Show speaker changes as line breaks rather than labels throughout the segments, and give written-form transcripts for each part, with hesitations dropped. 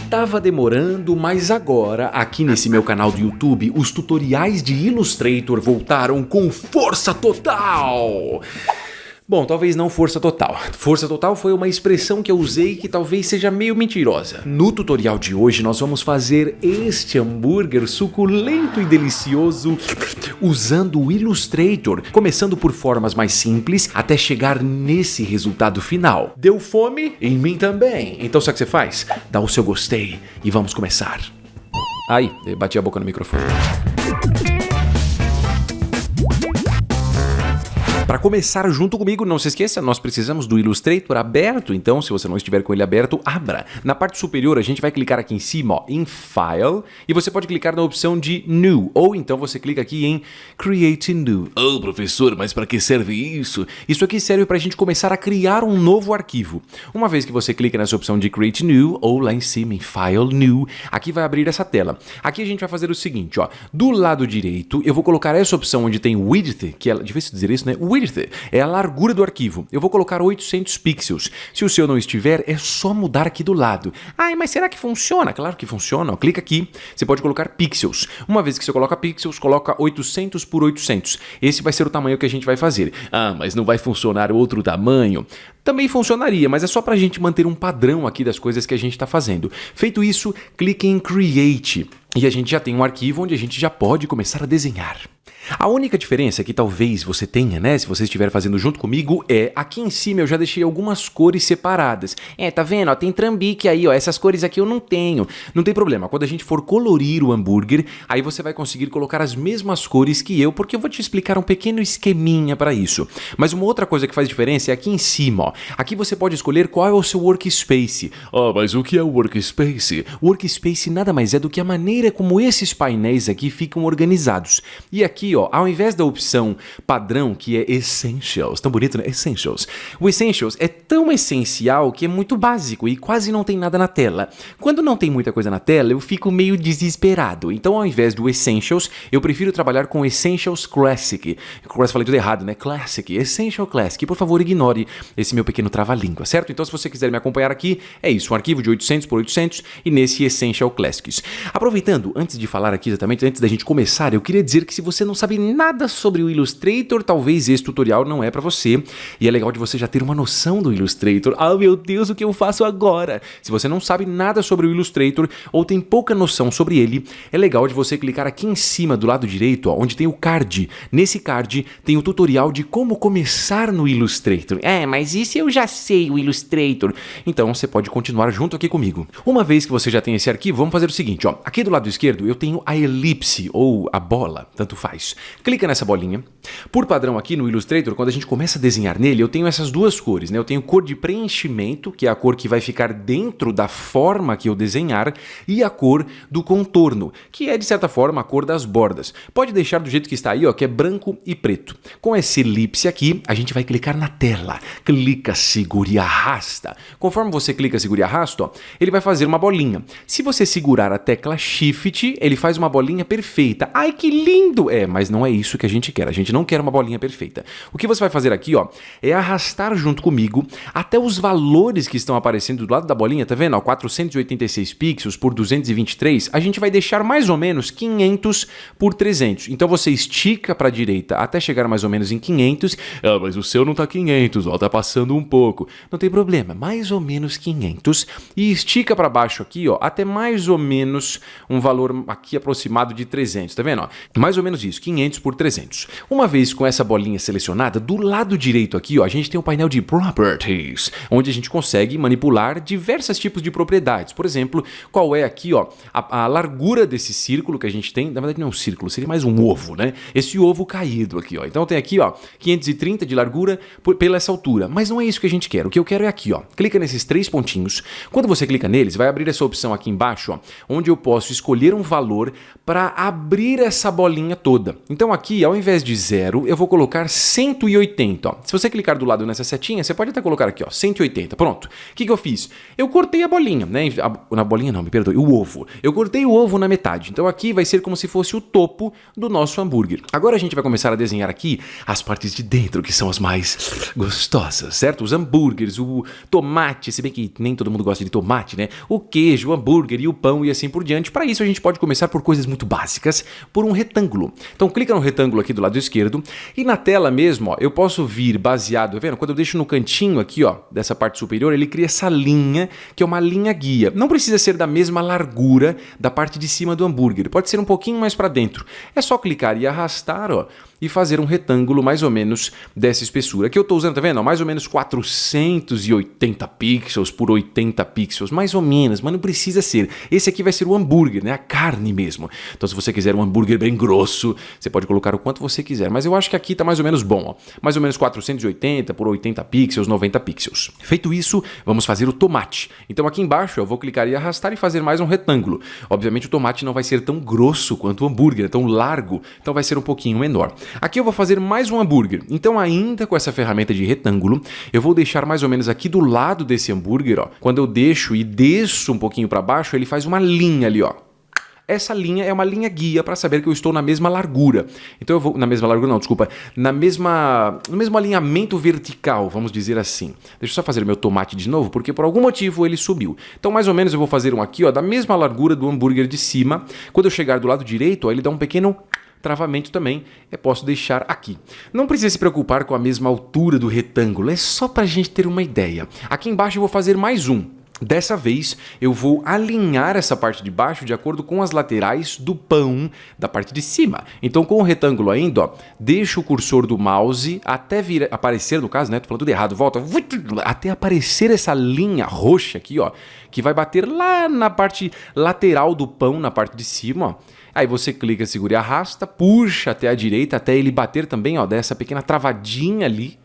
Tava demorando, mas agora, aqui nesse meu canal do YouTube, os tutoriais de Illustrator voltaram com força total! Bom, talvez não força total. Força total foi uma expressão que eu usei que talvez seja meio mentirosa. No tutorial de hoje nós vamos fazer este hambúrguer suculento e delicioso usando o Illustrator, começando por formas mais simples até chegar nesse resultado final. Deu fome? Em mim também. Então sabe o que você faz? Dá o seu gostei e vamos começar. Ai, bati a boca no microfone. Para começar junto comigo, não se esqueça, nós precisamos do Illustrator aberto, então se você não estiver com ele aberto, abra. Na parte superior a gente vai clicar aqui em cima, ó, em File, e você pode clicar na opção de New, ou então você clica aqui em Create New. Oh, professor, mas para que serve isso? Isso aqui serve para a gente começar a criar um novo arquivo. Uma vez que você clica nessa opção de Create New, ou lá em cima em File New, aqui vai abrir essa tela. Aqui a gente vai fazer o seguinte, ó, do lado direito eu vou colocar essa opção onde tem Width, que é, difícil dizer isso, né? Width é a largura do arquivo. Eu vou colocar 800 pixels. Se o seu não estiver, é só mudar aqui do lado. Ai, mas será que funciona? Claro que funciona. Ó, clica aqui, você pode colocar pixels. Uma vez que você coloca pixels, coloca 800 por 800. Esse vai ser o tamanho que a gente vai fazer. Ah, mas não vai funcionar outro tamanho? Também funcionaria, mas é só para a gente manter um padrão aqui das coisas que a gente está fazendo. Feito isso, clique em Create. E a gente já tem um arquivo onde a gente já pode começar a desenhar. A única diferença que talvez você tenha, né, se você estiver fazendo junto comigo, é aqui em cima eu já deixei algumas cores separadas. Tá vendo? Ó, tem trambique aí, ó, essas cores aqui eu não tenho. Não tem problema, quando a gente for colorir o hambúrguer, aí você vai conseguir colocar as mesmas cores que eu, porque eu vou te explicar um pequeno esqueminha para isso. Mas uma outra coisa que faz diferença é aqui em cima, ó. Aqui você pode escolher qual é o seu workspace. Mas o que é o workspace? O workspace nada mais é do que a maneira como esses painéis aqui ficam organizados. E aqui, ó, ao invés da opção padrão, que é Essentials, tão bonito, né? Essentials. O Essentials é tão essencial que é muito básico e quase não tem nada na tela. Quando não tem muita coisa na tela, eu fico meio desesperado. Então, ao invés do Essentials, eu prefiro trabalhar com Essentials Classic. Quase falei tudo errado, né? Classic, Essential Classic. Por favor, ignore esse meu pequeno trava-língua, certo? Então, se você quiser me acompanhar aqui, é isso, um arquivo de 800 por 800 e nesse Essential Classics. Aproveitando, antes de falar aqui exatamente, antes da gente começar, eu queria dizer que se você não sabe nada sobre o Illustrator, talvez esse tutorial não é para você. E é legal de você já ter uma noção do Illustrator. Ah, meu Deus, o que eu faço agora? Se você não sabe nada sobre o Illustrator ou tem pouca noção sobre ele, é legal de você clicar aqui em cima do lado direito, ó, onde tem o card. Nesse card tem o tutorial de como começar no Illustrator. Mas isso eu já sei, o Illustrator. Então você pode continuar junto aqui comigo. Uma vez que você já tem esse arquivo, vamos fazer o seguinte, ó. Aqui do lado esquerdo eu tenho a elipse ou a bola, tanto faz. Clica nessa bolinha. Por padrão aqui no Illustrator, quando a gente começa a desenhar nele, eu tenho essas duas cores, né? Eu tenho cor de preenchimento, que é a cor que vai ficar dentro da forma que eu desenhar, e a cor do contorno, que é, de certa forma, a cor das bordas. Pode deixar do jeito que está aí, ó, que é branco e preto. Com essa elipse aqui, a gente vai clicar na tela. Clica, segura e arrasta. Conforme você clica, segura e arrasta, ó, ele vai fazer uma bolinha. Se você segurar a tecla Shift, ele faz uma bolinha perfeita. Ai, que lindo! Mas não é isso que a gente quer. A gente não quer uma bolinha perfeita. O que você vai fazer aqui, ó, é arrastar junto comigo até os valores que estão aparecendo do lado da bolinha, tá vendo? Ó, 486 pixels por 223, a gente vai deixar mais ou menos 500 por 300. Então você estica para a direita até chegar mais ou menos em 500. Mas o seu não tá 500, ó, tá passando um pouco. Não tem problema, mais ou menos 500. E estica para baixo aqui, ó, até mais ou menos um valor aqui aproximado de 300, tá vendo? Ó, mais ou menos isso, 500 por 300. Uma vez com essa bolinha selecionada, do lado direito aqui, ó, a gente tem um painel de Properties, onde a gente consegue manipular diversos tipos de propriedades. Por exemplo, qual é aqui, ó, a largura desse círculo que a gente tem. Na verdade não é um círculo, seria mais um ovo, né? Esse ovo caído aqui, ó. Então tem aqui, ó, 530 de largura pela essa altura. Mas não é isso que a gente quer. O que eu quero é aqui, ó. Clica nesses três pontinhos. Quando você clica neles, vai abrir essa opção aqui embaixo, ó, onde eu posso escolher um valor para abrir essa bolinha toda. Então aqui, ao invés de 0, eu vou colocar 180. Ó. Se você clicar do lado nessa setinha, você pode até colocar aqui, ó, 180. Pronto. O que eu fiz? Eu cortei a bolinha, né? Na bolinha não, me perdoe, o ovo. Eu cortei o ovo na metade. Então aqui vai ser como se fosse o topo do nosso hambúrguer. Agora a gente vai começar a desenhar aqui as partes de dentro, que são as mais gostosas, certo? Os hambúrgueres, o tomate, se bem que nem todo mundo gosta de tomate, né? O queijo, o hambúrguer e o pão e assim por diante. Para isso a gente pode começar por coisas muito básicas, por um retângulo. Então clica no retângulo aqui do lado esquerdo e na tela mesmo, ó, eu posso vir baseado, tá vendo? Quando eu deixo no cantinho aqui, ó, dessa parte superior, ele cria essa linha, que é uma linha guia. Não precisa ser da mesma largura da parte de cima do hambúrguer, pode ser um pouquinho mais para dentro. É só clicar e arrastar, ó, e fazer um retângulo mais ou menos dessa espessura. Aqui eu estou usando, tá vendo? Mais ou menos 480 pixels por 80 pixels, mais ou menos, mas não precisa ser. Esse aqui vai ser o hambúrguer, né? A carne mesmo. Então se você quiser um hambúrguer bem grosso, você pode colocar o quanto você quiser, mas eu acho que aqui tá mais ou menos bom, ó. Mais ou menos 480 por 80 pixels, 90 pixels. Feito isso, vamos fazer o tomate. Então aqui embaixo eu vou clicar e arrastar e fazer mais um retângulo. Obviamente o tomate não vai ser tão grosso quanto o hambúrguer, é tão largo, então vai ser um pouquinho menor. Aqui eu vou fazer mais um hambúrguer, então ainda com essa ferramenta de retângulo, eu vou deixar mais ou menos aqui do lado desse hambúrguer, ó. Quando eu deixo e desço um pouquinho para baixo, ele faz uma linha ali, ó. Essa linha é uma linha guia para saber que eu estou na mesma largura. Então eu vou... Na mesma largura não, desculpa. No mesmo alinhamento vertical, vamos dizer assim. Deixa eu só fazer meu tomate de novo, porque por algum motivo ele subiu. Então mais ou menos eu vou fazer um aqui, ó, da mesma largura do hambúrguer de cima. Quando eu chegar do lado direito, ó, ele dá um pequeno travamento também, eu posso deixar aqui. Não precisa se preocupar com a mesma altura do retângulo, é só para a gente ter uma ideia. Aqui embaixo eu vou fazer mais um. Dessa vez, eu vou alinhar essa parte de baixo de acordo com as laterais do pão da parte de cima. Então, com o retângulo ainda, ó, deixo o cursor do mouse até vir aparecer, no caso, né? Tô falando tudo errado, volta, até aparecer essa linha roxa aqui, ó, que vai bater lá na parte lateral do pão, na parte de cima, ó. Aí você clica, segura e arrasta, puxa até a direita, até ele bater também, ó, dessa pequena travadinha ali.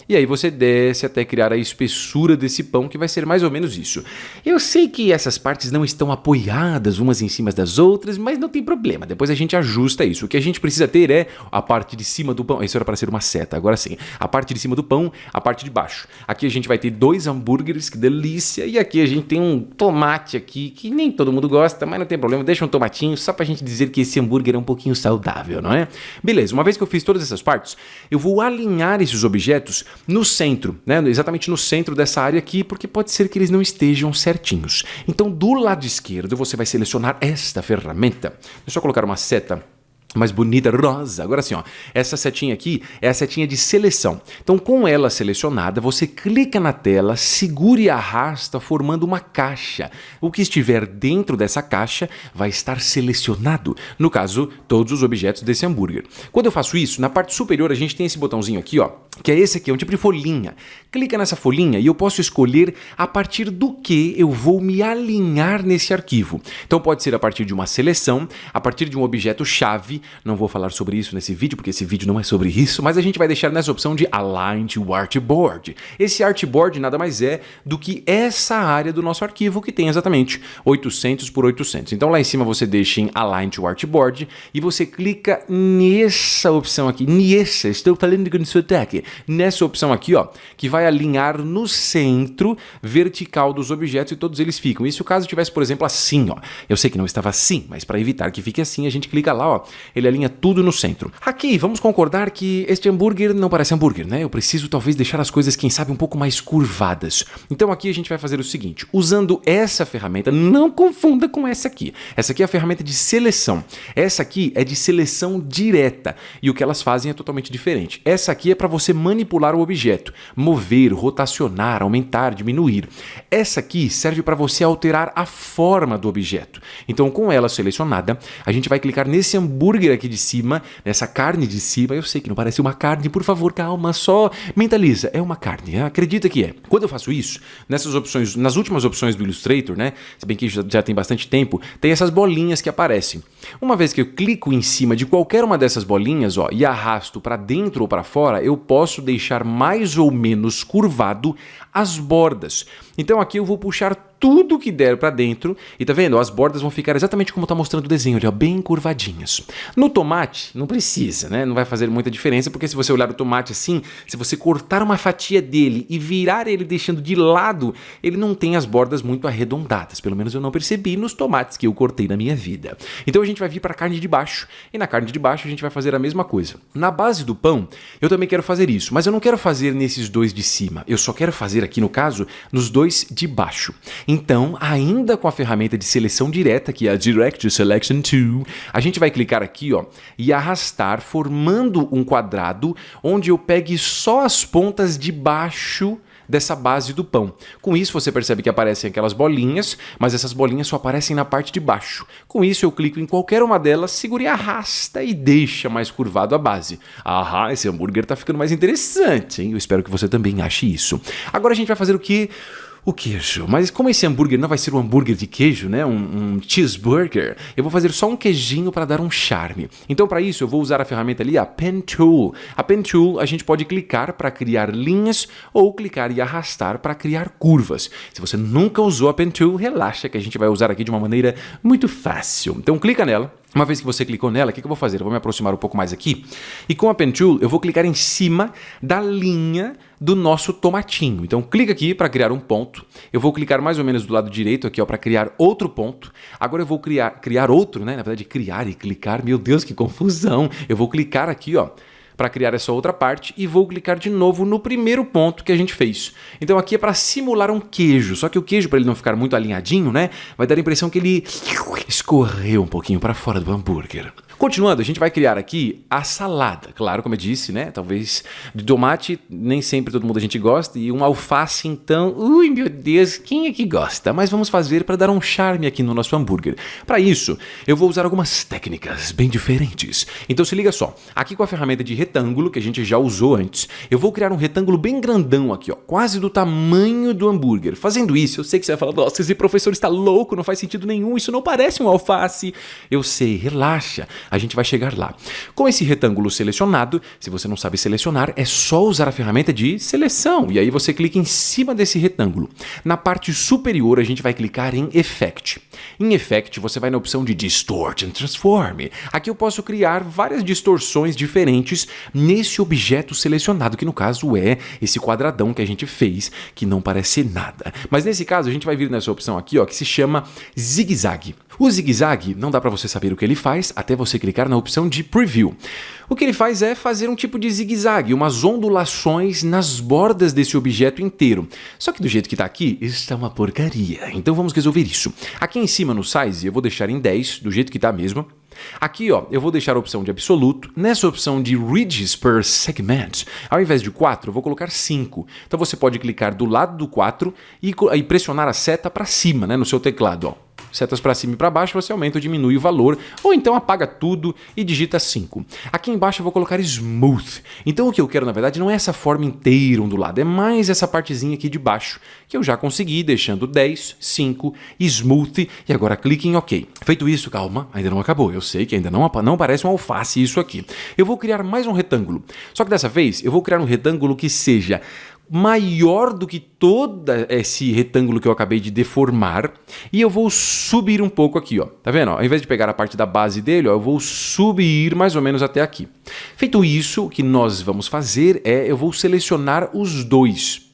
E aí você desce até criar a espessura desse pão, que vai ser mais ou menos isso. Eu sei que essas partes não estão apoiadas umas em cima das outras, mas não tem problema, depois a gente ajusta isso. O que a gente precisa ter é a parte de cima do pão. Isso era para ser uma seta, agora sim. A parte de cima do pão, a parte de baixo. Aqui a gente vai ter dois hambúrgueres, que delícia. E aqui a gente tem um tomate aqui, que nem todo mundo gosta, mas não tem problema. Deixa um tomatinho, só pra gente dizer que esse hambúrguer é um pouquinho saudável, não é? Beleza, uma vez que eu fiz todas essas partes, eu vou alinhar esses objetos no centro, né? Exatamente no centro dessa área aqui, porque pode ser que eles não estejam certinhos. Então, do lado esquerdo, você vai selecionar esta ferramenta. Deixa eu colocar uma seta mais bonita, rosa. Agora sim, ó, essa setinha aqui é a setinha de seleção. Então, com ela selecionada, você clica na tela, segura e arrasta, formando uma caixa. O que estiver dentro dessa caixa vai estar selecionado. No caso, todos os objetos desse hambúrguer. Quando eu faço isso, na parte superior a gente tem esse botãozinho aqui, ó, que é esse aqui, é um tipo de folhinha. Clica nessa folhinha e eu posso escolher a partir do que eu vou me alinhar nesse arquivo. Então, pode ser a partir de uma seleção, a partir de um objeto-chave. Não vou falar sobre isso nesse vídeo, porque esse vídeo não é sobre isso, mas a gente vai deixar nessa opção de Align to Artboard. Esse artboard nada mais é do que essa área do nosso arquivo, que tem exatamente 800 por 800. Então lá em cima você deixa em Align to Artboard e você clica nessa opção aqui, estou falando com sotaque, nessa opção aqui, ó, que vai alinhar no centro vertical dos objetos e todos eles ficam. E se o caso tivesse, por exemplo, assim, ó, eu sei que não estava assim, mas para evitar que fique assim, a gente clica lá, ó, ele alinha tudo no centro. Aqui, vamos concordar que este hambúrguer não parece hambúrguer, né? Eu preciso talvez deixar as coisas, quem sabe, um pouco mais curvadas. Então aqui a gente vai fazer o seguinte, usando essa ferramenta, não confunda com essa aqui. Essa aqui é a ferramenta de seleção. Essa aqui é de seleção direta. E o que elas fazem é totalmente diferente. Essa aqui é para você manipular o objeto, mover, rotacionar, aumentar, diminuir. Essa aqui serve para você alterar a forma do objeto. Então, com ela selecionada, a gente vai clicar nesse hambúrguer aqui de cima, nessa carne de cima. Eu sei que não parece uma carne, por favor, calma, só mentaliza, é uma carne, acredita que é. Quando eu faço isso, nessas opções, nas últimas opções do Illustrator, né, se bem que já tem bastante tempo, tem essas bolinhas que aparecem. Uma vez que eu clico em cima de qualquer uma dessas bolinhas, ó, e arrasto para dentro ou para fora, eu posso deixar mais ou menos curvado as bordas. Então aqui eu vou puxar tudo que der para dentro e tá vendo? As bordas vão ficar exatamente como tá mostrando o desenho ali, ó, bem curvadinhas. No tomate, não precisa, né? Não vai fazer muita diferença, porque se você olhar o tomate assim, se você cortar uma fatia dele e virar ele deixando de lado, ele não tem as bordas muito arredondadas. Pelo menos eu não percebi nos tomates que eu cortei na minha vida. Então a gente vai vir para a carne de baixo e na carne de baixo a gente vai fazer a mesma coisa. Na base do pão, eu também quero fazer isso, mas eu não quero fazer nesses dois de cima. Eu só quero fazer aqui, no caso, nos dois de baixo. Então, ainda com a ferramenta de seleção direta, que é a Direct Selection Tool, a gente vai clicar aqui, ó, e arrastar, formando um quadrado onde eu pegue só as pontas de baixo dessa base do pão. Com isso você percebe que aparecem aquelas bolinhas, mas essas bolinhas só aparecem na parte de baixo. Com isso eu clico em qualquer uma delas, seguro e arrasta e deixa mais curvado a base. Ah, esse hambúrguer tá ficando mais interessante, hein? Eu espero que você também ache isso. Agora a gente vai fazer o quê? O queijo. Mas como esse hambúrguer não vai ser um hambúrguer de queijo, né? Um cheeseburger, eu vou fazer só um queijinho para dar um charme. Então para isso eu vou usar a ferramenta ali, a Pen Tool. A Pen Tool a gente pode clicar para criar linhas ou clicar e arrastar para criar curvas. Se você nunca usou a Pen Tool, relaxa que a gente vai usar aqui de uma maneira muito fácil. Então clica nela. Uma vez que você clicou nela, o que eu vou fazer? Eu vou me aproximar um pouco mais aqui e com a Pen Tool eu vou clicar em cima da linha do nosso tomatinho. Então clica aqui para criar um ponto. Eu vou clicar mais ou menos do lado direito aqui, ó, para criar outro ponto. Agora eu vou criar outro, né? Na verdade, criar e clicar. Meu Deus, que confusão! Eu vou clicar aqui, ó, para criar essa outra parte e vou clicar de novo no primeiro ponto que a gente fez. Então aqui é para simular um queijo, só que o queijo, para ele não ficar muito alinhadinho, né, vai dar a impressão que ele escorreu um pouquinho para fora do hambúrguer. Continuando, a gente vai criar aqui a salada. Claro, como eu disse, né? Talvez de tomate nem sempre todo mundo a gente gosta e um alface então, ui meu Deus, quem é que gosta? Mas vamos fazer para dar um charme aqui no nosso hambúrguer. Para isso, eu vou usar algumas técnicas bem diferentes. Então se liga só, aqui com a ferramenta de retângulo que a gente já usou antes, eu vou criar um retângulo bem grandão aqui, ó, quase do tamanho do hambúrguer. Fazendo isso, eu sei que você vai falar, nossa, esse professor está louco, não faz sentido nenhum, isso não parece um alface. Eu sei, relaxa. A gente vai chegar lá. Com esse retângulo selecionado, se você não sabe selecionar, é só usar a ferramenta de seleção. E aí você clica em cima desse retângulo. Na parte superior, a gente vai clicar em Effect. Em Effect, você vai na opção de Distort and Transform. Aqui eu posso criar várias distorções diferentes nesse objeto selecionado, que no caso é esse quadradão que a gente fez, que não parece nada. Mas nesse caso, a gente vai vir nessa opção aqui, ó, que se chama zigue-zague. O zigue-zague, não dá para você saber o que ele faz até você clicar na opção de Preview. O que ele faz é fazer um tipo de zigue-zague, umas ondulações nas bordas desse objeto inteiro. Só que do jeito que está aqui, está uma porcaria. Então vamos resolver isso. Aqui em cima no Size eu vou deixar em 10, do jeito que está mesmo. Aqui, ó, eu vou deixar a opção de absoluto. Nessa opção de Ridges per Segment, ao invés de 4, eu vou colocar 5. Então você pode clicar do lado do 4 e pressionar a seta para cima, né, no seu teclado, ó. Setas para cima e para baixo, você aumenta ou diminui o valor, ou então apaga tudo e digita 5. Aqui embaixo eu vou colocar Smooth. Então o que eu quero, na verdade, não é essa forma inteira ondulada, é mais essa partezinha aqui de baixo, que eu já consegui, deixando 10, 5, Smooth, e agora clique em OK. Feito isso, calma, ainda não acabou, eu sei que ainda não parece um alface isso aqui. Eu vou criar mais um retângulo, só que dessa vez eu vou criar um retângulo que seja maior do que todo esse retângulo que eu acabei de deformar e eu vou subir um pouco aqui, ó. Tá vendo? Ao invés de pegar a parte da base dele, ó, eu vou subir mais ou menos até aqui. Feito isso, o que nós vamos fazer é eu vou selecionar os dois.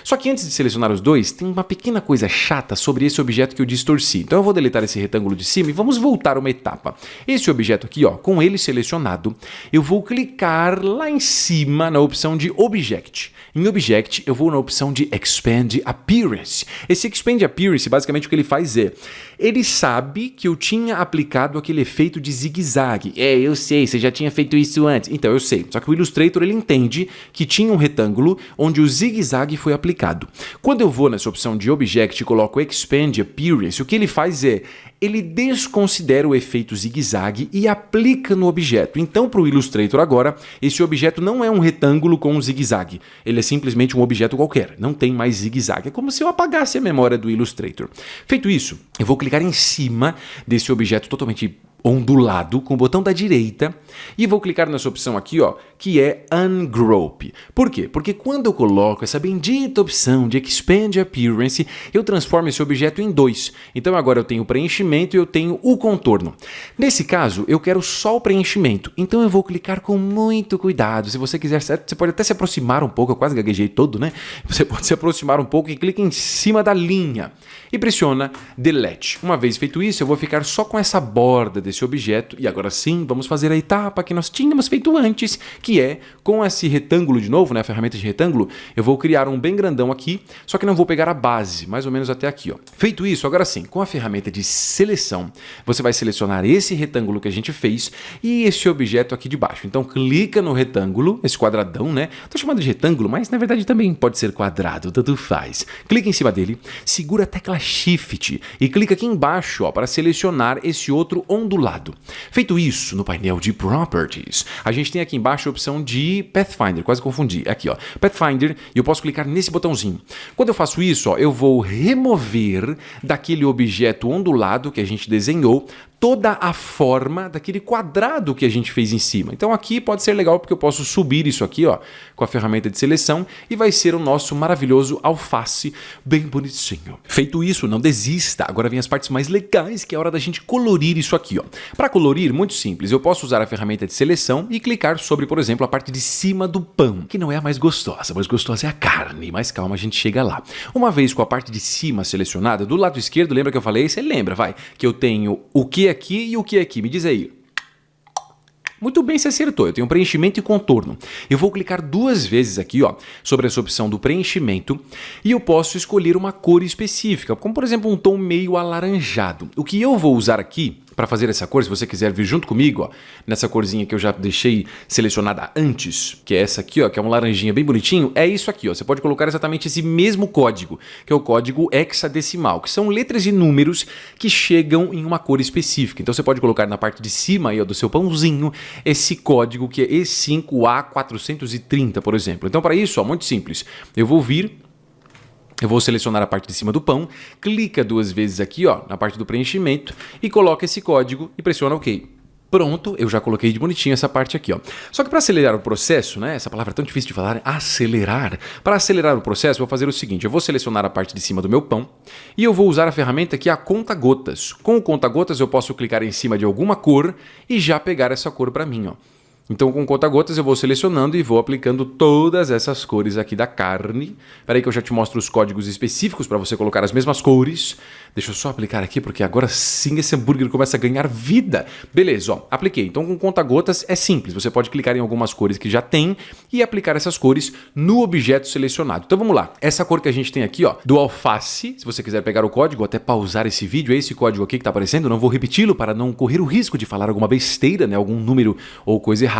Só que antes de selecionar os dois, tem uma pequena coisa chata sobre esse objeto que eu distorci. Então eu vou deletar esse retângulo de cima e vamos voltar uma etapa. Esse objeto aqui, ó, com ele selecionado, eu vou clicar lá em cima na opção de Object. Em Object, eu vou na opção de Expand Appearance. Esse Expand Appearance, basicamente o que ele faz é, ele sabe que eu tinha aplicado aquele efeito de zigue-zague. É, eu sei, você já tinha feito isso antes. Então eu sei, só que o Illustrator ele entende que tinha um retângulo onde o zigue-zague foi aplicado. Quando eu vou nessa opção de Object e coloco Expand Appearance, o que ele faz é, ele desconsidera o efeito zigue-zague e aplica no objeto. Então, para o Illustrator agora, esse objeto não é um retângulo com um zigue-zague. Ele é simplesmente um objeto qualquer. Não tem mais zigue-zague. É como se eu apagasse a memória do Illustrator. Feito isso, eu vou clicar em cima desse objeto totalmente ondulado com o botão da direita e vou clicar nessa opção aqui, ó, que é Ungroup. Por quê? Porque quando eu coloco essa bendita opção de Expand Appearance, eu transformo esse objeto em dois. Então agora eu tenho o preenchimento e eu tenho o contorno. Nesse caso, eu quero só o preenchimento. Então eu vou clicar com muito cuidado. Se você quiser, você pode até se aproximar um pouco, eu quase gaguejei todo, né? Você pode se aproximar um pouco e clica em cima da linha e pressiona Delete. Uma vez feito isso, eu vou ficar só com essa borda desse objeto e agora sim, vamos fazer a etapa que nós tínhamos feito antes, que é com esse retângulo de novo, né, a ferramenta de retângulo, eu vou criar um bem grandão aqui, só que não vou pegar a base, mais ou menos até aqui, ó. Feito isso, agora sim, com a ferramenta de seleção, você vai selecionar esse retângulo que a gente fez e esse objeto aqui de baixo. Então clica no retângulo, esse quadradão, né? Tô chamando de retângulo, mas na verdade também pode ser quadrado, tanto faz. Clica em cima dele, segura a tecla Shift e clica aqui embaixo, ó, para selecionar esse outro ondulado. Feito isso, no painel de Properties, a gente tem aqui embaixo a opção de Pathfinder, quase confundi, aqui ó, Pathfinder, e eu posso clicar nesse botãozinho. Quando eu faço isso, ó, eu vou remover daquele objeto ondulado que a gente desenhou toda a forma daquele quadrado que a gente fez em cima. Então aqui pode ser legal porque eu posso subir isso aqui, ó, com a ferramenta de seleção e vai ser o nosso maravilhoso alface bem bonitinho. Feito isso, não desista. Agora vem as partes mais legais, que é a hora da gente colorir isso aqui, ó. Para colorir, muito simples. Eu posso usar a ferramenta de seleção e clicar sobre, por exemplo, a parte de cima do pão, que não é a mais gostosa. A mais gostosa é a carne, mas calma, a gente chega lá. Uma vez com a parte de cima selecionada, do lado esquerdo, lembra que eu falei? Você lembra, vai, que eu tenho o que aqui e o que aqui. Me diz aí. Muito bem, você acertou. Eu tenho preenchimento e contorno. Eu vou clicar duas vezes aqui, ó, sobre essa opção do preenchimento e eu posso escolher uma cor específica, como por exemplo um tom meio alaranjado. O que eu vou usar aqui para fazer essa cor, se você quiser vir junto comigo, ó, nessa corzinha que eu já deixei selecionada antes, que é essa aqui, ó, que é um laranjinha bem bonitinho, é isso aqui, ó. Você pode colocar exatamente esse mesmo código, que é o código hexadecimal, que são letras e números que chegam em uma cor específica. Então você pode colocar na parte de cima aí, ó, do seu pãozinho esse código que é E5A430, por exemplo. Então para isso, ó, muito simples. Eu vou selecionar a parte de cima do pão, clica duas vezes aqui, ó, na parte do preenchimento e coloca esse código e pressiona OK. Pronto, eu já coloquei de bonitinho essa parte aqui, ó. Só que para acelerar o processo, né, essa palavra é tão difícil de falar, acelerar. Para acelerar o processo, eu vou fazer o seguinte, eu vou selecionar a parte de cima do meu pão e eu vou usar a ferramenta que é a conta-gotas. Com o conta-gotas eu posso clicar em cima de alguma cor e já pegar essa cor para mim, ó. Então, com conta-gotas, eu vou selecionando e vou aplicando todas essas cores aqui da carne. Espera aí que eu já te mostro os códigos específicos para você colocar as mesmas cores. Deixa eu só aplicar aqui, porque agora sim esse hambúrguer começa a ganhar vida. Beleza, ó, apliquei. Então, com conta-gotas é simples. Você pode clicar em algumas cores que já tem e aplicar essas cores no objeto selecionado. Então, vamos lá. Essa cor que a gente tem aqui, ó, do alface, se você quiser pegar o código, até pausar esse vídeo, é esse código aqui que está aparecendo. Não vou repeti-lo para não correr o risco de falar alguma besteira, né, algum número ou coisa errada.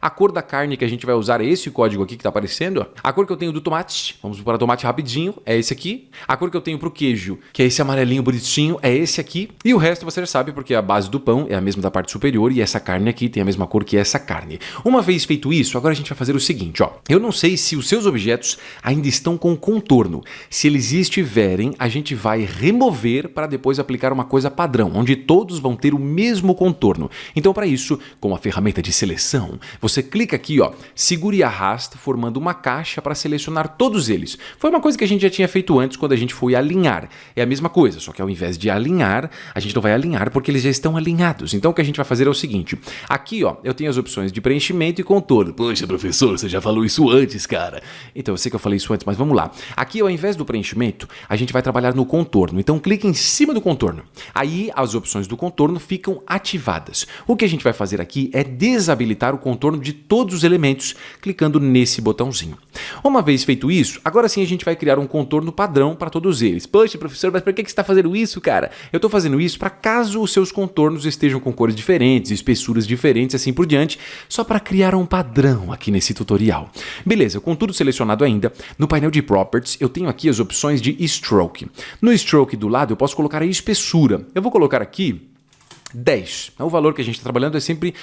A cor da carne que a gente vai usar é esse código aqui que está aparecendo. Ó. A cor que eu tenho do tomate, vamos para tomate rapidinho, é esse aqui. A cor que eu tenho para o queijo, que é esse amarelinho bonitinho, é esse aqui. E o resto você já sabe, porque a base do pão é a mesma da parte superior e essa carne aqui tem a mesma cor que essa carne. Uma vez feito isso, agora a gente vai fazer o seguinte, ó. Eu não sei se os seus objetos ainda estão com contorno. Se eles estiverem, a gente vai remover para depois aplicar uma coisa padrão, onde todos vão ter o mesmo contorno. Então, para isso, com a ferramenta de seleção, você clica aqui, ó, segura e arrasta, formando uma caixa para selecionar todos eles. Foi uma coisa que a gente já tinha feito antes quando a gente foi alinhar. É a mesma coisa, só que ao invés de alinhar, a gente não vai alinhar porque eles já estão alinhados. Então o que a gente vai fazer é o seguinte, aqui, ó, eu tenho as opções de preenchimento e contorno. Poxa, professor, você já falou isso antes, cara. Então eu sei que eu falei isso antes, mas vamos lá. Aqui, ao invés do preenchimento, a gente vai trabalhar no contorno. Então clica em cima do contorno. Aí as opções do contorno ficam ativadas. O que a gente vai fazer aqui é desabilitar o contorno de todos os elementos, clicando nesse botãozinho. Uma vez feito isso, agora sim a gente vai criar um contorno padrão para todos eles. Poxa, professor, mas por que você está fazendo isso, cara? Eu estou fazendo isso para caso os seus contornos estejam com cores diferentes, espessuras diferentes, assim por diante, só para criar um padrão aqui nesse tutorial. Beleza, com tudo selecionado ainda, no painel de Properties eu tenho aqui as opções de Stroke. No Stroke do lado eu posso colocar a espessura. Eu vou colocar aqui 10. O valor que a gente está trabalhando é sempre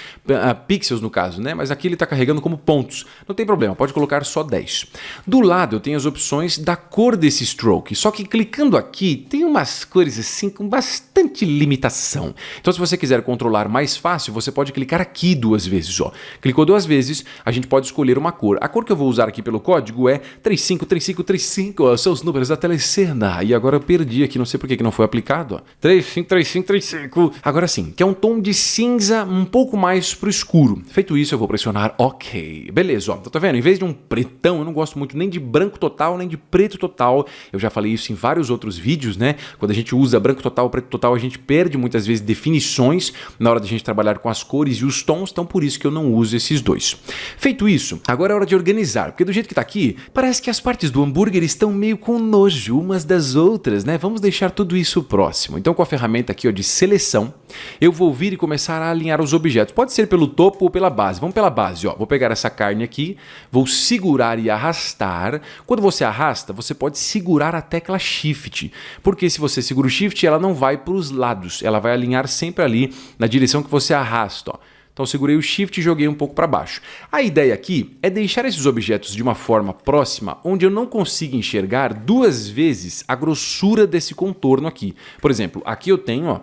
pixels no caso, né? Mas aqui ele está carregando como pontos. Não tem problema, pode colocar só 10. Do lado eu tenho as opções da cor desse stroke. Só que clicando aqui tem umas cores assim com bastante bastante limitação. Então, se você quiser controlar mais fácil, você pode clicar aqui 2 vezes, ó. Clicou 2 vezes, a gente pode escolher uma cor. A cor que eu vou usar aqui pelo código é 353535, ó, são os números da telecena. E agora eu perdi aqui, não sei por que não foi aplicado, ó. 353535. Agora sim, que é um tom de cinza um pouco mais pro escuro. Feito isso, eu vou pressionar OK. Beleza, ó. Tá vendo? Em vez de um pretão, eu não gosto muito nem de branco total, nem de preto total. Eu já falei isso em vários outros vídeos, né? Quando a gente usa branco total, preto total, a gente perde muitas vezes definições na hora de a gente trabalhar com as cores e os tons, então por isso que eu não uso esses dois. Feito isso, agora é hora de organizar, porque do jeito que tá aqui, parece que as partes do hambúrguer estão meio com nojo umas das outras, né? Vamos deixar tudo isso próximo. Então com a ferramenta aqui, ó, de seleção, eu vou vir e começar a alinhar os objetos. Pode ser pelo topo ou pela base. Vamos pela base, ó. Vou pegar essa carne aqui, vou segurar e arrastar. Quando você arrasta, você pode segurar a tecla Shift, porque se você segura o Shift, ela não vai para os lados, ela vai alinhar sempre ali na direção que você arrasta, ó. Então eu segurei o Shift e joguei um pouco para baixo. A ideia aqui é deixar esses objetos de uma forma próxima, onde eu não consiga enxergar 2 vezes a grossura desse contorno aqui. Por exemplo, aqui eu tenho, ó,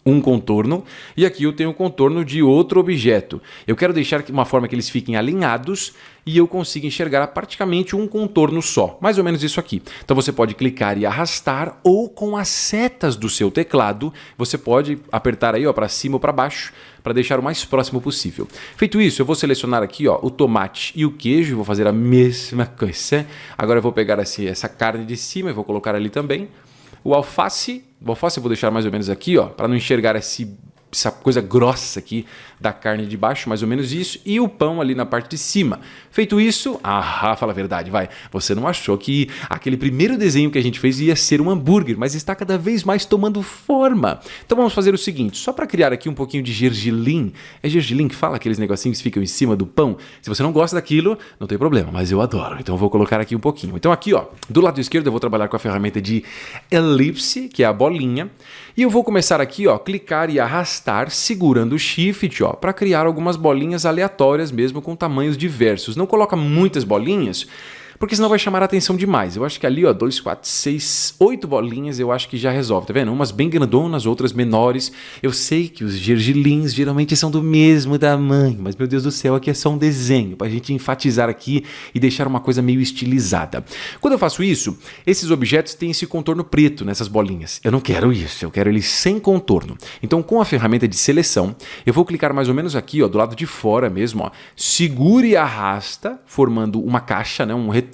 um contorno e aqui eu tenho o contorno de outro objeto. Eu quero deixar de uma forma que eles fiquem alinhados e eu consiga enxergar praticamente um contorno só, mais ou menos isso aqui. Então você pode clicar e arrastar, ou com as setas do seu teclado, você pode apertar aí, ó, para cima ou para baixo, para deixar o mais próximo possível. Feito isso, eu vou selecionar aqui, ó, o tomate e o queijo, vou fazer a mesma coisa. Agora eu vou pegar assim, essa carne de cima e vou colocar ali também. O alface eu vou deixar mais ou menos aqui, ó, para não enxergar essa coisa grossa aqui da carne de baixo, mais ou menos isso, e o pão ali na parte de cima. Feito isso, fala a verdade, vai. Você não achou que aquele primeiro desenho que a gente fez ia ser um hambúrguer, mas está cada vez mais tomando forma. Então vamos fazer o seguinte, só para criar aqui um pouquinho de gergelim. É gergelim que fala, aqueles negocinhos que ficam em cima do pão? Se você não gosta daquilo, não tem problema, mas eu adoro. Então eu vou colocar aqui um pouquinho. Então aqui, ó, do lado esquerdo eu vou trabalhar com a ferramenta de elipse, que é a bolinha, e eu vou começar aqui, ó, clicar e arrastar segurando o Shift, ó, para criar algumas bolinhas aleatórias mesmo com tamanhos diversos. Não coloca muitas bolinhas, porque senão vai chamar a atenção demais. Eu acho que ali, ó, 2, 4, 6, 8 bolinhas eu acho que já resolve, tá vendo? Umas bem grandonas, outras menores. Eu sei que os gergelins geralmente são do mesmo tamanho, mas meu Deus do céu, aqui é só um desenho, pra gente enfatizar aqui e deixar uma coisa meio estilizada. Quando eu faço isso, esses objetos têm esse contorno preto nessas bolinhas. Eu não quero isso, eu quero eles sem contorno. Então com a ferramenta de seleção, eu vou clicar mais ou menos aqui, ó, do lado de fora mesmo, ó. Segure e arrasta, formando uma caixa, né, um retângulo.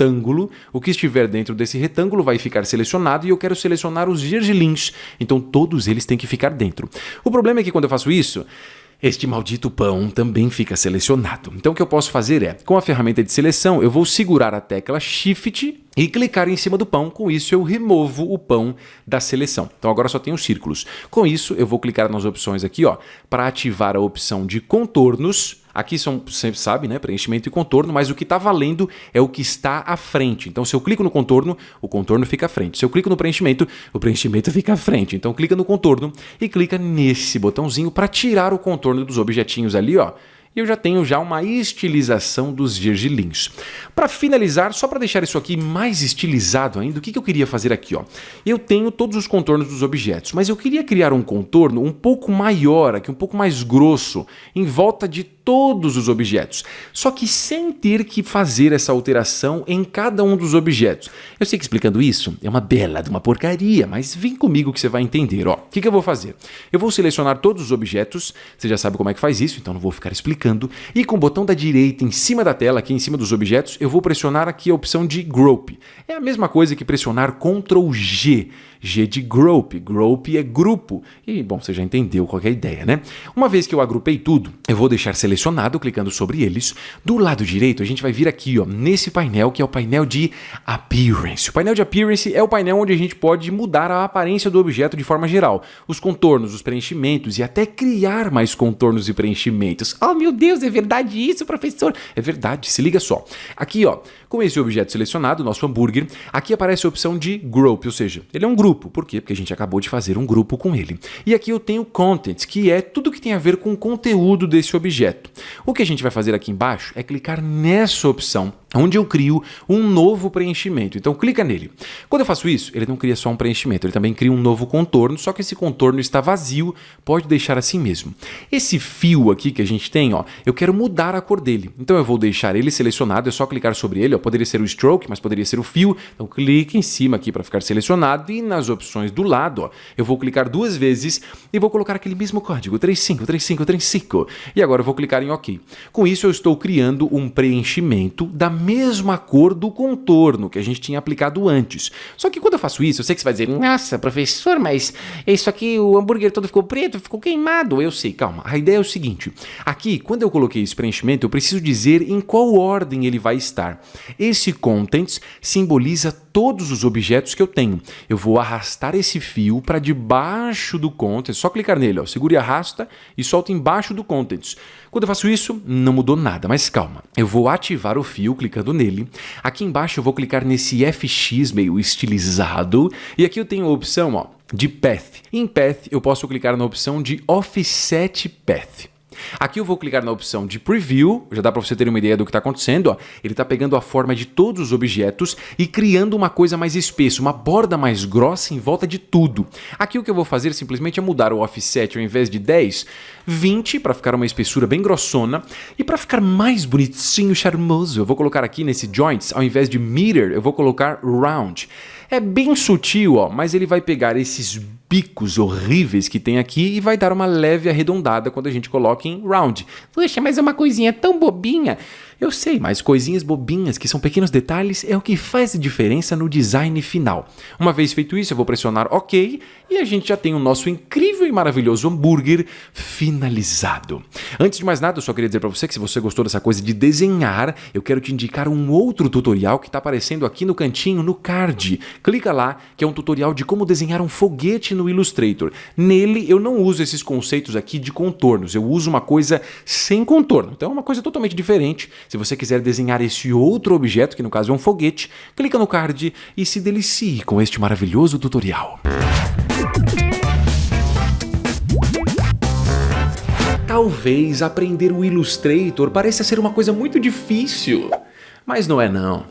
O que estiver dentro desse retângulo vai ficar selecionado e eu quero selecionar os gergelins. Então todos eles têm que ficar dentro. O problema é que quando eu faço isso, este maldito pão também fica selecionado. Então o que eu posso fazer é, com a ferramenta de seleção, eu vou segurar a tecla Shift e clicar em cima do pão. Com isso eu removo o pão da seleção. Então agora só tem os círculos. Com isso eu vou clicar nas opções aqui, ó, para ativar a opção de contornos. Aqui são, sempre sabe, né, preenchimento e contorno, mas o que está valendo é o que está à frente. Então se eu clico no contorno, o contorno fica à frente. Se eu clico no preenchimento, o preenchimento fica à frente. Então clica no contorno e clica nesse botãozinho para tirar o contorno dos objetinhos ali, ó. E eu já tenho uma estilização dos gergelins. Para finalizar, só para deixar isso aqui mais estilizado ainda, o que eu queria fazer aqui, ó? Eu tenho todos os contornos dos objetos, mas eu queria criar um contorno um pouco maior aqui, um pouco mais grosso, em volta de todos os objetos, só que sem ter que fazer essa alteração em cada um dos objetos. Eu sei que explicando isso é uma bela de uma porcaria, mas vem comigo que você vai entender, ó. O que eu vou fazer? Eu vou selecionar todos os objetos, você já sabe como é que faz isso, então não vou ficar explicando, e com o botão da direita em cima da tela, aqui em cima dos objetos, eu vou pressionar aqui a opção de Group. É a mesma coisa que pressionar Ctrl G. G de Group. Group é grupo. E, bom, você já entendeu qual é a ideia, né? Uma vez que eu agrupei tudo, eu vou deixar selecionado, clicando sobre eles. Do lado direito, a gente vai vir aqui, ó, nesse painel, que é o painel de Appearance. O painel de Appearance é o painel onde a gente pode mudar a aparência do objeto de forma geral. Os contornos, os preenchimentos e até criar mais contornos e preenchimentos. Oh, meu Deus, é verdade isso, professor? É verdade, se liga só. Aqui, ó, com esse objeto selecionado, nosso hambúrguer, aqui aparece a opção de Group, ou seja, ele é um grupo. Por quê? Porque a gente acabou de fazer um grupo com ele. E aqui eu tenho Content, que é tudo que tem a ver com o conteúdo desse objeto. O que a gente vai fazer aqui embaixo é clicar nessa opção, onde eu crio um novo preenchimento. Então clica nele. Quando eu faço isso, ele não cria só um preenchimento, ele também cria um novo contorno, só que esse contorno está vazio, pode deixar assim mesmo. Esse fio aqui que a gente tem, ó, eu quero mudar a cor dele. Então eu vou deixar ele selecionado, é só clicar sobre ele, ó, poderia ser o stroke, mas poderia ser o fio. Então clique em cima aqui para ficar selecionado e nas opções do lado, ó, eu vou clicar 2 vezes e vou colocar aquele mesmo código, 353535. E agora eu vou clicar em OK. Com isso eu estou criando um preenchimento da mesma cor do contorno que a gente tinha aplicado antes. Só que quando eu faço isso, eu sei que você vai dizer, nossa, professor, mas isso aqui, o hambúrguer todo ficou preto, ficou queimado. Eu sei, calma. A ideia é o seguinte, aqui, quando eu coloquei esse preenchimento, eu preciso dizer em qual ordem ele vai estar. Esse contents simboliza todos os objetos que eu tenho. Eu vou arrastar esse fio para debaixo do contents, só clicar nele, ó, segura e arrasta e solta embaixo do contents. Quando eu faço isso, não mudou nada, mas calma. Eu vou ativar o fio clicando nele. Aqui embaixo eu vou clicar nesse FX meio estilizado e aqui eu tenho a opção, ó, de Path. Em Path eu posso clicar na opção de Offset Path. Aqui eu vou clicar na opção de Preview, já dá para você ter uma ideia do que está acontecendo, ó. Ele está pegando a forma de todos os objetos e criando uma coisa mais espessa, uma borda mais grossa em volta de tudo. Aqui o que eu vou fazer simplesmente é mudar o offset, ao invés de 10, 20, para ficar uma espessura bem grossona, e para ficar mais bonitinho, charmoso, eu vou colocar aqui nesse Joints, ao invés de Meter, eu vou colocar Round. É bem sutil, ó, mas ele vai pegar esses bicos horríveis que tem aqui e vai dar uma leve arredondada quando a gente coloca em round. Puxa, mas é uma coisinha tão bobinha. Eu sei, mas coisinhas bobinhas, que são pequenos detalhes, é o que faz a diferença no design final. Uma vez feito isso, eu vou pressionar OK e a gente já tem o nosso incrível e maravilhoso hambúrguer finalizado. Antes de mais nada, eu só queria dizer para você que se você gostou dessa coisa de desenhar, eu quero te indicar um outro tutorial que está aparecendo aqui no cantinho, no card. Clica lá, que é um tutorial de como desenhar um foguete no Illustrator. Nele, eu não uso esses conceitos aqui de contornos, eu uso uma coisa sem contorno. Então é uma coisa totalmente diferente. Se você quiser desenhar esse outro objeto, que no caso é um foguete, clica no card e se delicie com este maravilhoso tutorial. Talvez aprender o Illustrator pareça ser uma coisa muito difícil, mas não é não.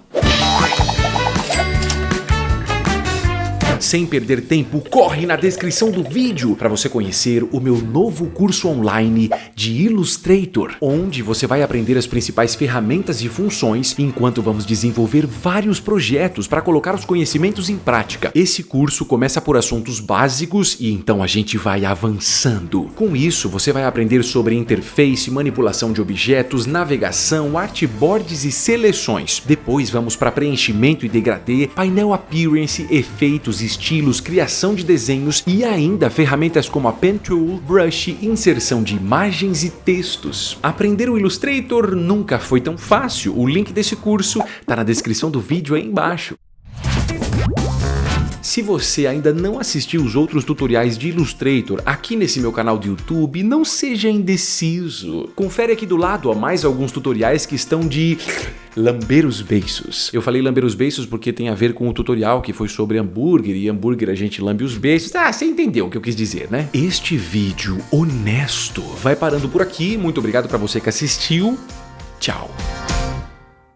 Sem perder tempo, corre na descrição do vídeo para você conhecer o meu novo curso online de Illustrator, onde você vai aprender as principais ferramentas e funções enquanto vamos desenvolver vários projetos para colocar os conhecimentos em prática. Esse curso começa por assuntos básicos e então a gente vai avançando. Com isso, você vai aprender sobre interface, manipulação de objetos, navegação, artboards e seleções. Depois vamos para preenchimento e degradê, painel appearance, efeitos, estilos, criação de desenhos e ainda ferramentas como a Pen Tool, Brush, inserção de imagens e textos. Aprender o Illustrator nunca foi tão fácil. O link desse curso está na descrição do vídeo aí embaixo. Se você ainda não assistiu os outros tutoriais de Illustrator aqui nesse meu canal do YouTube, não seja indeciso. Confere aqui do lado, ó, mais alguns tutoriais que estão de lamber os beiços. Eu falei lamber os beiços porque tem a ver com o tutorial que foi sobre hambúrguer, e hambúrguer a gente lambe os beiços. Ah, você entendeu o que eu quis dizer, né? Este vídeo honesto vai parando por aqui. Muito obrigado para você que assistiu. Tchau.